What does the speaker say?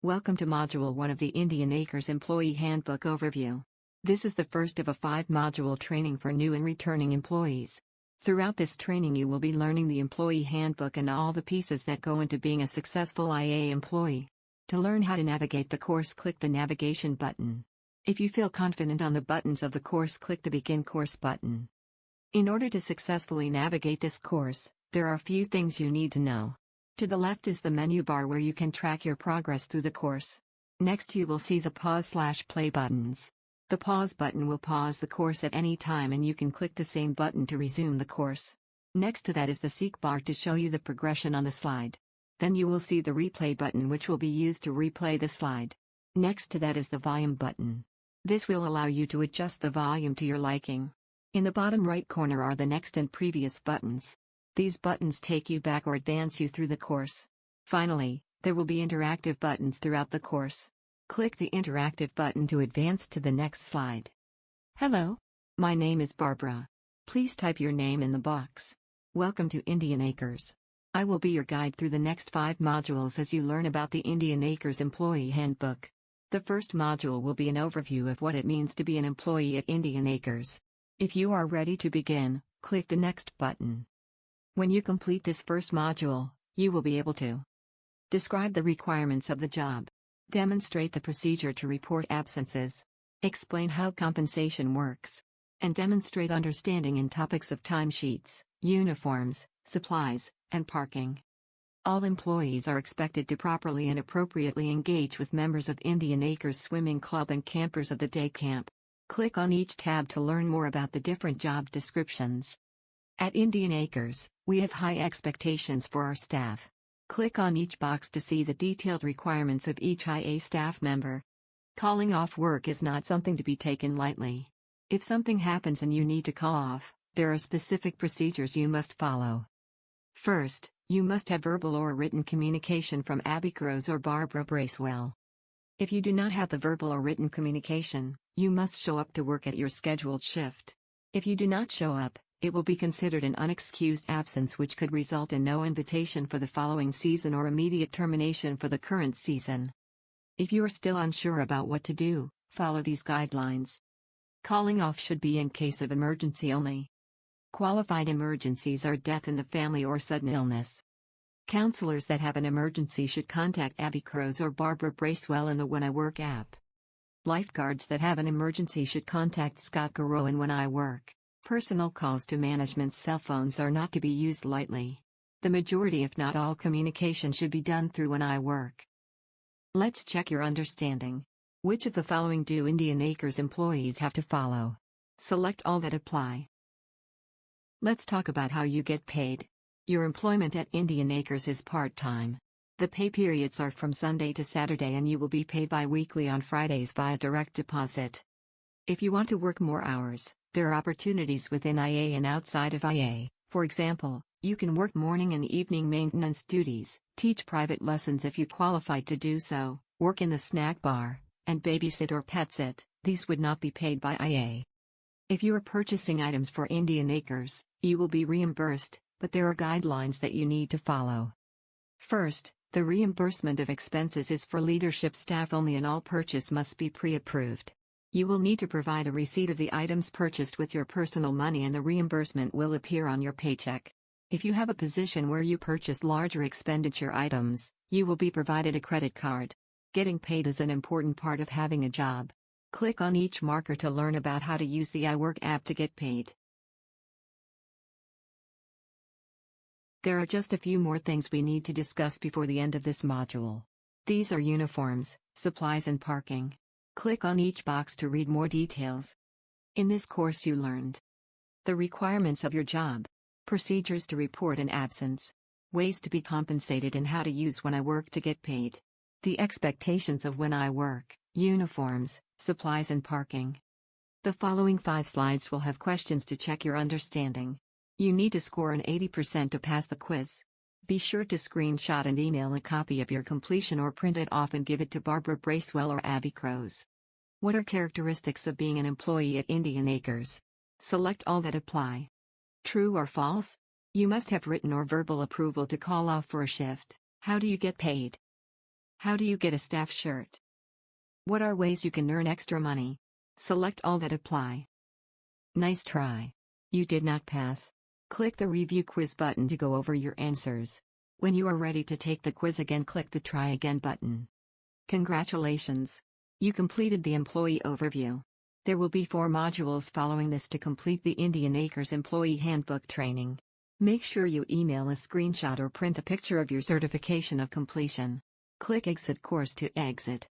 Welcome to Module 1 of the Indian Acres Employee Handbook Overview. This is the first of a 5-module training for new and returning employees. Throughout this training you will be learning the Employee Handbook and all the pieces that go into being a successful IA employee. To learn how to navigate the course, click the navigation button. If you feel confident on the buttons of the course, click the Begin Course button. In order to successfully navigate this course, there are a few things you need to know. To the left is the menu bar where you can track your progress through the course. Next you will see the pause/play buttons. The pause button will pause the course at any time and you can click the same button to resume the course. Next to that is the seek bar to show you the progression on the slide. Then you will see the replay button which will be used to replay the slide. Next to that is the volume button. This will allow you to adjust the volume to your liking. In the bottom right corner are the next and previous buttons. These buttons take you back or advance you through the course. Finally, there will be interactive buttons throughout the course. Click the interactive button to advance to the next slide. Hello. My name is Barbara. Please type your name in the box. Welcome to Indian Acres. I will be your guide through the next 5 modules as you learn about the Indian Acres Employee Handbook. The first module will be an overview of what it means to be an employee at Indian Acres. If you are ready to begin, click the next button. When you complete this first module, you will be able to describe the requirements of the job, demonstrate the procedure to report absences, explain how compensation works, and demonstrate understanding in topics of timesheets, uniforms, supplies, and parking. All employees are expected to properly and appropriately engage with members of Indian Acres Swimming Club and campers of the day camp. Click on each tab to learn more about the different job descriptions. At Indian Acres, we have high expectations for our staff. Click on each box to see the detailed requirements of each IA staff member. Calling off work is not something to be taken lightly. If something happens and you need to call off, there are specific procedures you must follow. First, you must have verbal or written communication from Abby Crose or Barbara Bracewell. If you do not have the verbal or written communication, you must show up to work at your scheduled shift. If you do not show up, it will be considered an unexcused absence which could result in no invitation for the following season or immediate termination for the current season. If you are still unsure about what to do, follow these guidelines. Calling off should be in case of emergency only. Qualified emergencies are death in the family or sudden illness. Counselors that have an emergency should contact Abby Crose or Barbara Bracewell in the When I Work app. Lifeguards that have an emergency should contact Scott Garreau in When I Work. Personal calls to management's cell phones are not to be used lightly. The majority if not all communication should be done through When I Work. Let's check your understanding. Which of the following do Indian Acres employees have to follow? Select all that apply. Let's talk about how you get paid. Your employment at Indian Acres is part-time. The pay periods are from Sunday to Saturday and you will be paid bi-weekly on Fridays via direct deposit. If you want to work more hours, there are opportunities within IA and outside of IA. For example, you can work morning and evening maintenance duties, teach private lessons if you qualified to do so, work in the snack bar, and babysit or pet sit. These would not be paid by IA. If you are purchasing items for Indian Acres, you will be reimbursed, but there are guidelines that you need to follow. First, the reimbursement of expenses is for leadership staff only and all purchase must be pre-approved. You will need to provide a receipt of the items purchased with your personal money and the reimbursement will appear on your paycheck. If you have a position where you purchase larger expenditure items, you will be provided a credit card. Getting paid is an important part of having a job. Click on each marker to learn about how to use the iWork app to get paid. There are just a few more things we need to discuss before the end of this module. These are uniforms, supplies and parking. Click on each box to read more details. In this course you learned the requirements of your job, procedures to report an absence, ways to be compensated and how to use When I Work to get paid, the expectations of When I Work, uniforms, supplies and parking. The following 5 slides will have questions to check your understanding. You need to score an 80% to pass the quiz. Be sure to screenshot and email a copy of your completion or print it off and give it to Barbara Bracewell or Abby Crose. What are characteristics of being an employee at Indian Acres? Select all that apply. True or false? You must have written or verbal approval to call off for a shift. How do you get paid? How do you get a staff shirt? What are ways you can earn extra money? Select all that apply. Nice try. You did not pass. Click the review quiz button to go over your answers. When you are ready to take the quiz again, click the try again button. Congratulations! You completed the employee overview. There will be 4 modules following this to complete the Indian Acres Employee Handbook training. Make sure you email a screenshot or print a picture of your certification of completion. Click Exit Course to exit.